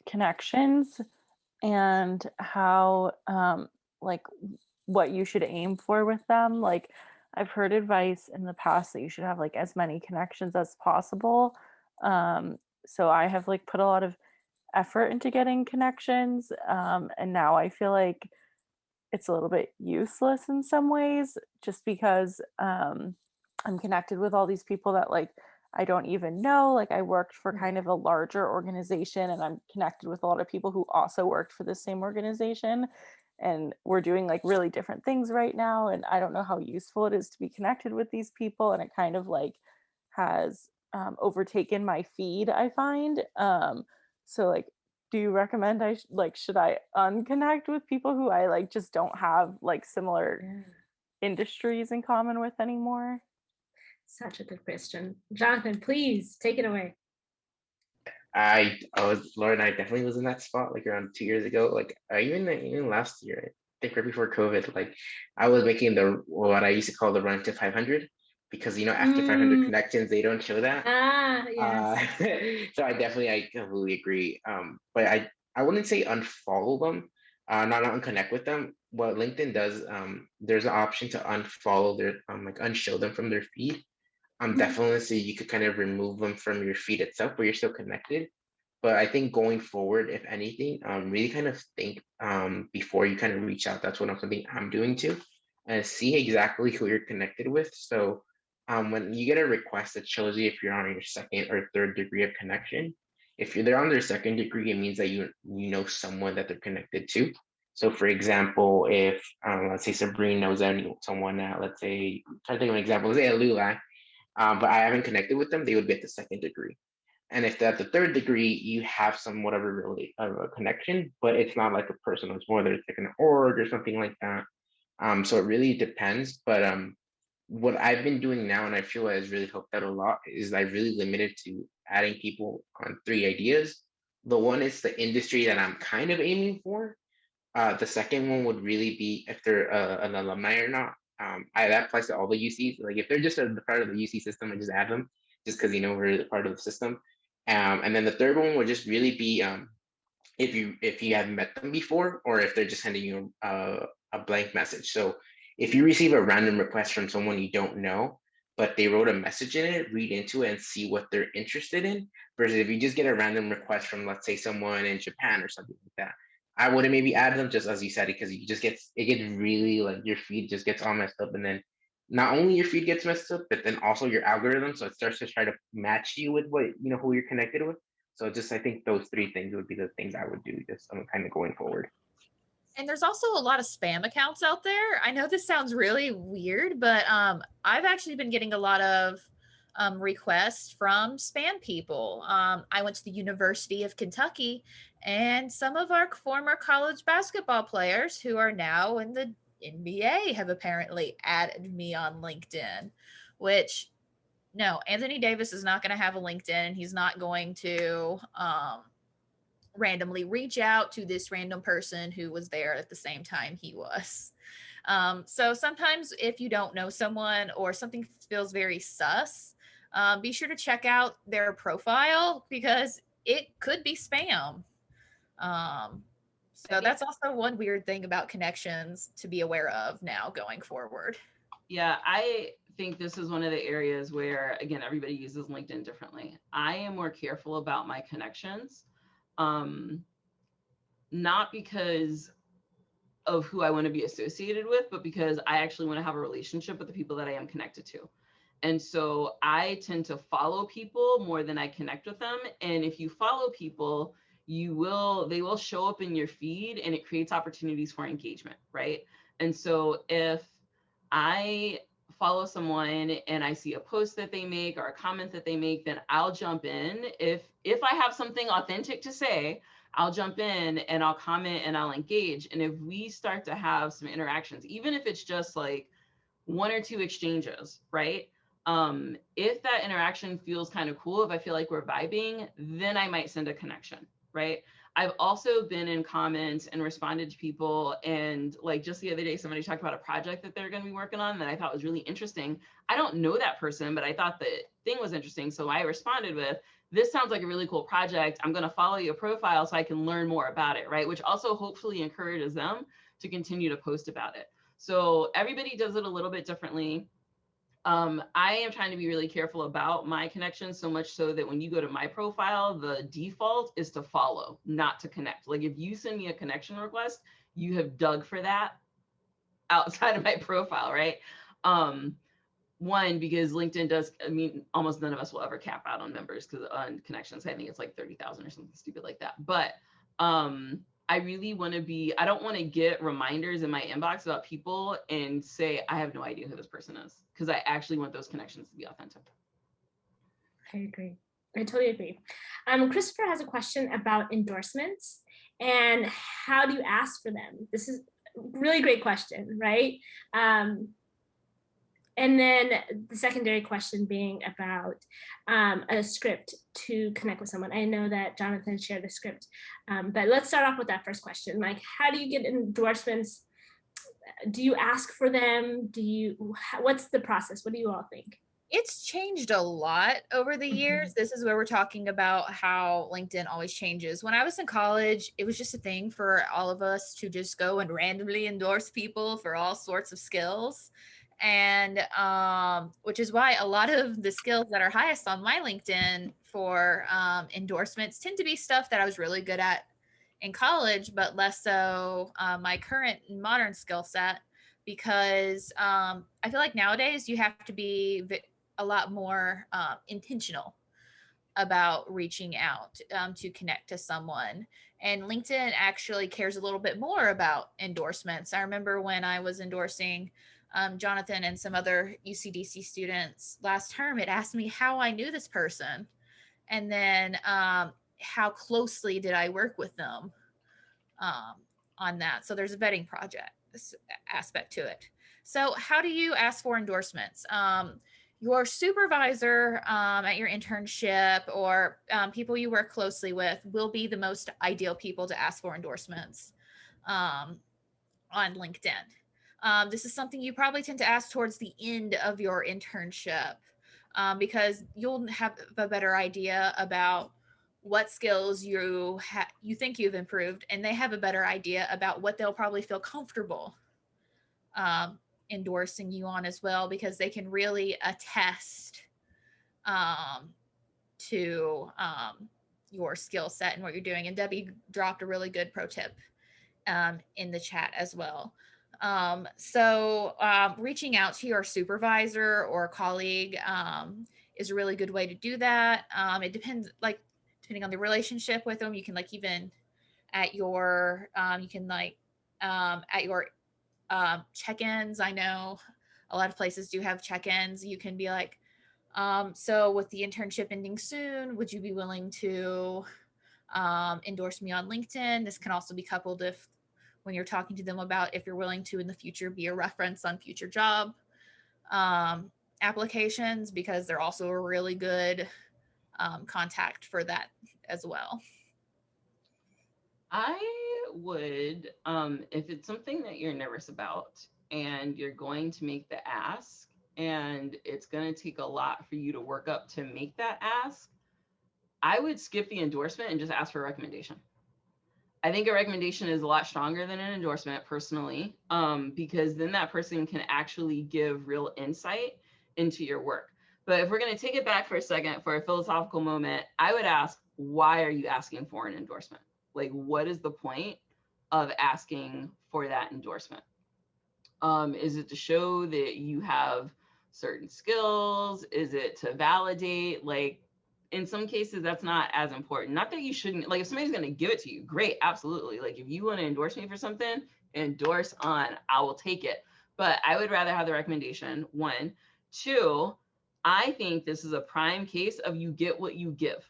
connections and how like what you should aim for with them. Like I've heard advice in the past that you should have like as many connections as possible. So I have like put a lot of effort into getting connections, and now I feel like it's a little bit useless in some ways, just because I'm connected with all these people that like I don't even know. Like I worked for kind of a larger organization, and I'm connected with a lot of people who also worked for the same organization, and we're doing like really different things right now, and I don't know how useful it is to be connected with these people, and it kind of like has overtaken my feed, I find. So like, do you recommend should I unconnect with people who I like just don't have like similar industries in common with anymore? Such a good question. Jonathan, please take it away. Lauren, I definitely was in that spot like around 2 years ago. Like even last year, I think right before COVID, like I was making the what I used to call the run to 500 because after 500 Mm, connections, they don't show that. yes. So I completely agree. But I wouldn't say unfollow them, not unconnect with them. What LinkedIn does, there's an option to unfollow their like unshow them from their feed. Mhm. Definitely so you could kind of remove them from your feed itself, but you're still connected. But I think going forward, if anything, really kind of think before you kind of reach out. That's what something I'm doing too, and see exactly who you're connected with. So when you get a request that shows you if you're on your second or third degree of connection, if you're there on their second degree, it means that you know someone that they're connected to. So for example, if let's say Sabrina knows someone at, let's say, I'm trying to think of an example, let's say at Lula, but I haven't connected with them, they would be at the second degree. And if they're at the third degree, you have some whatever really of a connection, but it's not like a personal, it's more that it's like an org or something like that. So it really depends. But what I've been doing now, and I feel has really helped out a lot, is I really limited to adding people on three ideas. The one is the industry that I'm kind of aiming for. The second one would really be if they're an alumni or not. That applies to all the UCs. Like if they're just a part of the UC system, I just add them just because we're part of the system. And then the third one would just really be if you have met them before or if they're just sending you a blank message. So if you receive a random request from someone you don't know, but they wrote a message in it, read into it and see what they're interested in. Versus if you just get a random request from, let's say, someone in Japan or something like that, I wouldn't maybe add them just as you said, because you just it gets really like your feed just gets all messed up, and then not only your feed gets messed up, but then also your algorithm. So it starts to try to match you with what who you're connected with. So just I think those three things would be the things I would do just kind of going forward. And there's also a lot of spam accounts out there. I know this sounds really weird, but I've actually been getting a lot of requests from spam people. I went to the University of Kentucky, and some of our former college basketball players who are now in the NBA have apparently added me on LinkedIn, which no, Anthony Davis is not going to have a LinkedIn. He's not going to randomly reach out to this random person who was there at the same time he was. So sometimes if you don't know someone or something feels very sus, be sure to check out their profile because it could be spam. So that's also one weird thing about connections to be aware of now going forward. Yeah, I think this is one of the areas where, again, everybody uses LinkedIn differently. I am more careful about my connections, not because of who I want to be associated with, but because I actually want to have a relationship with the people that I am connected to. And so I tend to follow people more than I connect with them. And if you follow people, they will show up in your feed and it creates opportunities for engagement, right? And so if I follow someone and I see a post that they make or a comment that they make, then I'll jump in. If I have something authentic to say, I'll jump in and I'll comment and I'll engage. And if we start to have some interactions, even if it's just like one or two exchanges, right? If that interaction feels kind of cool, if I feel like we're vibing, then I might send a connection, right? I've also been in comments and responded to people. And like just the other day, somebody talked about a project that they're going to be working on that I thought was really interesting. I don't know that person, but I thought the thing was interesting. So I responded with, this sounds like a really cool project. I'm going to follow your profile so I can learn more about it, right? Which also hopefully encourages them to continue to post about it. So everybody does it a little bit differently. I am trying to be really careful about my connections, so much so that when you go to my profile, the default is to follow, not to connect. Like if you send me a connection request, you have dug for that outside of my profile, right? One, because LinkedIn does, I mean, almost none of us will ever cap out on members because on connections, I think it's like 30,000 or something stupid like that. But I really want to I don't want to get reminders in my inbox about people and say, I have no idea who this person is, because I actually want those connections to be authentic. I agree. I totally agree. Christopher has a question about endorsements and how do you ask for them? This is a really great question, right? And then the secondary question being about a script to connect with someone. I know that Jonathan shared a script, but let's start off with that first question. Like, how do you get endorsements? Do you ask for them? What's the process? What do you all think? It's changed a lot over the years. This is where we're talking about how LinkedIn always changes. When I was in college, it was just a thing for all of us to just go and randomly endorse people for all sorts of skills. And which is why a lot of the skills that are highest on my LinkedIn for endorsements tend to be stuff that I was really good at in college, but less so my current modern skill set, because I feel like nowadays you have to be a lot more intentional about reaching out to connect to someone. And LinkedIn actually cares a little bit more about endorsements. I remember when I was endorsing Jonathan and some other UCDC students last term, it asked me how I knew this person, and then how closely did I work with them on that. So there's a vetting project aspect to it. So how do you ask for endorsements? Your supervisor at your internship, or people you work closely with, will be the most ideal people to ask for endorsements on LinkedIn. This is something you probably tend to ask towards the end of your internship, because you'll have a better idea about what skills you think you've improved, and they have a better idea about what they'll probably feel comfortable endorsing you on as well, because they can really attest to your skill set and what you're doing. And Debbie dropped a really good pro tip in the chat as well. So reaching out to your supervisor or colleague is a really good way to do that. It depends, like, depending on the relationship with them, you can like even at your at your check-ins. I know a lot of places do have check-ins. You can be like, so with the internship ending soon, would you be willing to endorse me on LinkedIn? This can also be coupled if when you're talking to them about if you're willing to in the future be a reference on future job applications, because they're also a really good contact for that as well. I would, if it's something that you're nervous about and you're going to make the ask, and it's going to take a lot for you to work up to make that ask, I would skip the endorsement and just ask for a recommendation. I think a recommendation is a lot stronger than an endorsement personally, because then that person can actually give real insight into your work. But if we're going to take it back for a second for a philosophical moment, I would ask, why are you asking for an endorsement? Like, what is the point of asking for that endorsement? Is it to show that you have certain skills? Is it to validate? Like, in some cases, that's not as important. Not that you shouldn't, like, if somebody's going to give it to you, great, absolutely. Like, if you want to endorse me for something, endorse on, I will take it. But I would rather have the recommendation, one. Two, I think this is a prime case of you get what you give.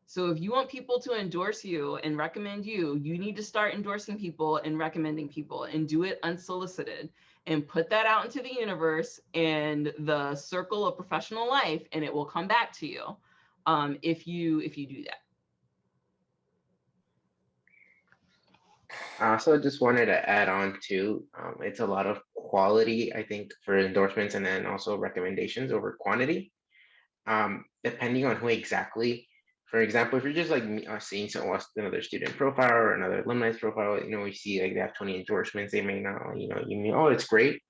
So if you want people to endorse you and recommend you, you need to start endorsing people and recommending people, and do it unsolicited, and put that out into the universe and the circle of professional life, and it will come back to you if you do that. I also just wanted to add on to, it's a lot of quality, I think, for endorsements, and then also recommendations over quantity. Depending on who exactly. For example, if you're just like seeing another student profile or another alumni's profile, we see like they have 20 endorsements, they may not, you mean, oh, it's great.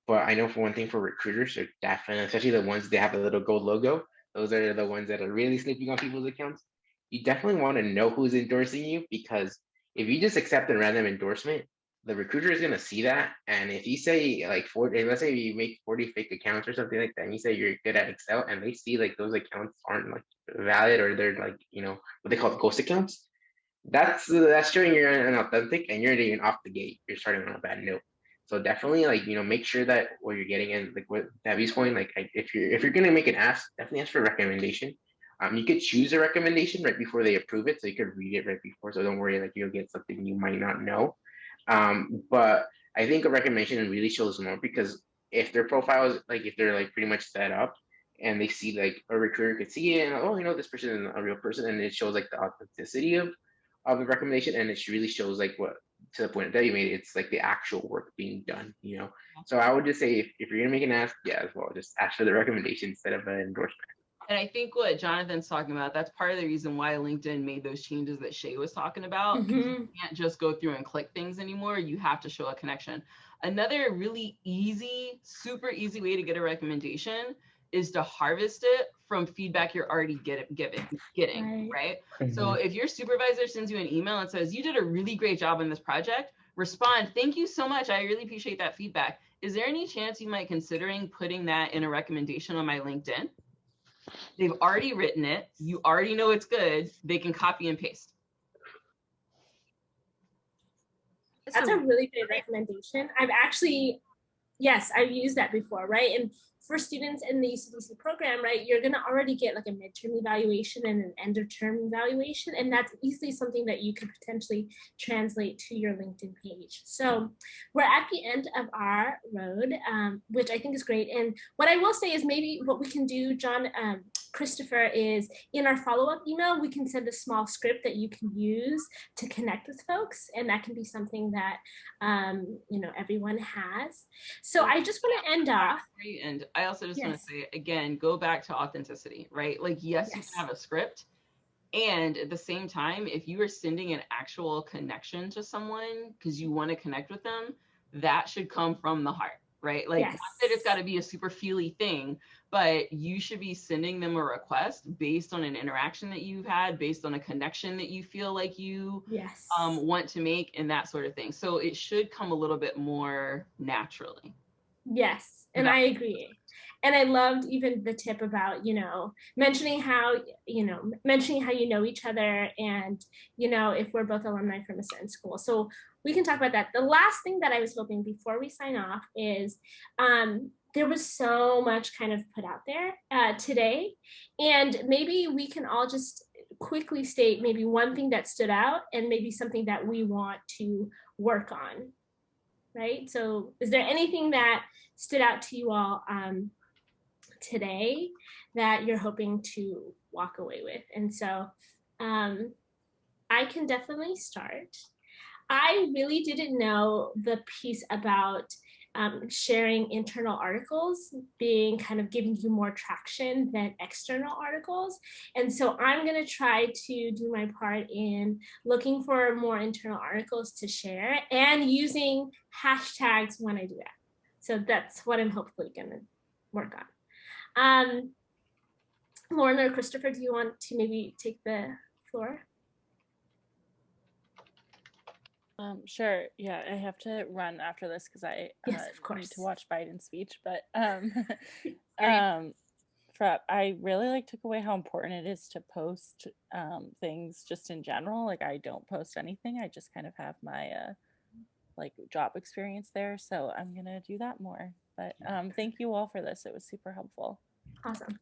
But I know for one thing, for recruiters, they're definitely, especially the ones that have a little gold logo, those are the ones that are really sleeping on people's accounts. You definitely want to know who's endorsing you, because if you just accept a random endorsement, the recruiter is going to see that. And if you say like 40, let's say you make 40 fake accounts or something like that, and you say you're good at Excel, and they see like those accounts aren't like valid, or they're like, what they call ghost accounts, that's showing you're inauthentic, and you're even off the gate. You're starting on a bad note. So definitely, like, make sure that what you're getting in, like what Debbie's point, like if you're gonna make an ask, definitely ask for a recommendation. You could choose a recommendation right before they approve it, so you could read it right before. So don't worry, like you'll get something you might not know. But I think a recommendation really shows more, because if their profile is like, if they're like pretty much set up and they see like a recruiter could see it and, oh, this person is a real person, and it shows like the authenticity of the recommendation, and it really shows like what, to the point that you made, it's like the actual work being done. So I would just say, if you're gonna make an ask, yeah, as well, just ask for the recommendation instead of an endorsement. And I think what Jonathan's talking about, that's part of the reason why LinkedIn made those changes that Shay was talking about. You can't just go through and click things anymore. You have to show a connection. Another really easy, super easy way to get a recommendation is to harvest it from feedback you're already getting, right? So if your supervisor sends you an email and says, you did a really great job on this project, respond, thank you so much. I really appreciate that feedback. Is there any chance you might considering putting that in a recommendation on my LinkedIn? They've already written it. You already know it's good. They can copy and paste. That's a really good recommendation. Yes, I've used that before, right? And for students in the UCDC program, right, you're going to already get like a midterm evaluation and an end of term evaluation. And that's easily something that you could potentially translate to your LinkedIn page. So we're at the end of our road, which I think is great. And what I will say is maybe what we can do, John, Christopher, is in our follow-up email, we can send a small script that you can use to connect with folks. And that can be something that, everyone has. So I just want to end off. And I also just want to say, again, go back to authenticity, right? Like, yes, you can have a script. And at the same time, if you are sending an actual connection to someone because you want to connect with them, that should come from the heart, right? Like, not that it's got to be a super feely thing, but you should be sending them a request based on an interaction that you've had, based on a connection that you feel like you want to make, and that sort of thing. So it should come a little bit more naturally. Yes, and I agree. And I loved even the tip about, mentioning how you know each other, and, if we're both alumni from a certain school. So we can talk about that. The last thing that I was hoping before we sign off is, there was so much kind of put out there today, and maybe we can all just quickly state maybe one thing that stood out and maybe something that we want to work on. Right? So is there anything that stood out to you all today that you're hoping to walk away with? And so I can definitely start. I really didn't know the piece about sharing internal articles being kind of giving you more traction than external articles. And so I'm going to try to do my part in looking for more internal articles to share and using hashtags when I do that. So that's what I'm hopefully going to work on. Lauren or Christopher, do you want to maybe take the floor? Sure. Yeah, I have to run after this because I need to watch Biden's speech. But I really took away how important it is to post things just in general. Like, I don't post anything. I just kind of have my job experience there. So I'm gonna do that more. But thank you all for this. It was super helpful. Awesome.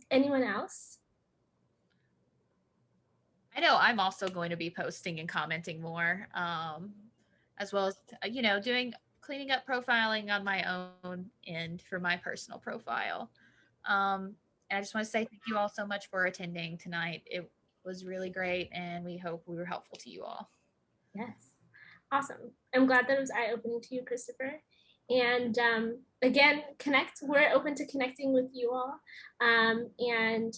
Anyone else? I know I'm also going to be posting and commenting more, as well as, cleaning up profiling on my own end for my personal profile. And I just want to say thank you all so much for attending tonight. It was really great, and we hope we were helpful to you all. Yes. Awesome. I'm glad that it was eye-opening to you, Christopher. And again, connect. We're open to connecting with you all. And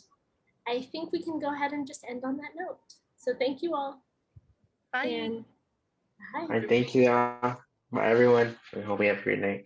I think we can go ahead and just end on that note. So thank you all. Bye. And bye. All right, thank you all. Bye, everyone. I hope you have a great night.